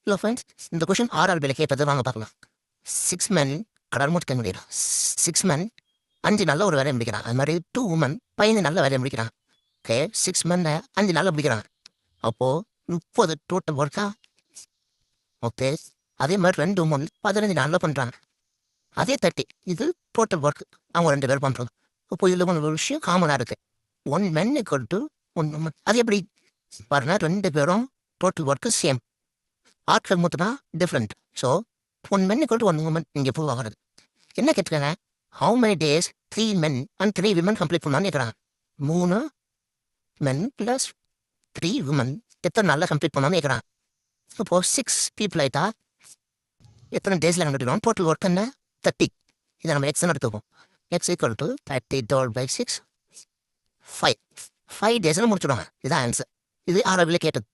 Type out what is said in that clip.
Hello friends, இந்த question ஆர்ஆர்பியில் கேட்பது வாங்க பார்க்கலாம். 6 men கடல் மூட்டு முடியும். 6 men 5 நாளில் ஒரு வேலையை முடிக்கிறான். அது மாதிரி 2 women 15 நாளில் வேலையை முடிக்கிறான். ஓகே, 6 men 5 நாளில் முடிக்கிறாங்க. அப்போது 30 டோட்டல் ஒர்க்கா? ஓகே, அதே மாதிரி 2 women 15 நாளில் பண்ணுறாங்க. அதே 30 இது டோட்டல் ஒர்க் அவங்க 2 பேர் பண்ணுறது. இப்போ இதில் ஒரு விஷயம் காமனாக இருக்குது. 1 men equal to 1 woman. அது எப்படி பாருங்க, 2 பேரும் டோட்டல் ஒர்க்கு சேம். ஆட்கள் மட்டும் தான் different. So 1 men equal to 1 woman இங்கே ப்ரூவ் ஆகிறது. என்ன கேட்டுக்கங்க, how many days 3 men and 3 women complete பண்ணான்னு கேட்குறாங்க. 3 men + 3 women எத்தனை நாளில் கம்ப்ளீட் பண்ணான்னு கேட்குறாங்க. இப்போது 6 people ஆகிட்டா எத்தனை டேஸில் கண்டுபிடிக்கணும்? டோட்டல் ஒர்க் என்ன? 30. இதை நம்ம எக்ஸ்ன்னு எடுத்துப்போம். எக்ஸ் ஈக்குவல் டு 30/6 5 டேஸில் முடிச்சுடுவாங்க. இதுதான் ஆன்சர். இது ஆர்ஆர்பியில் கேட்டது.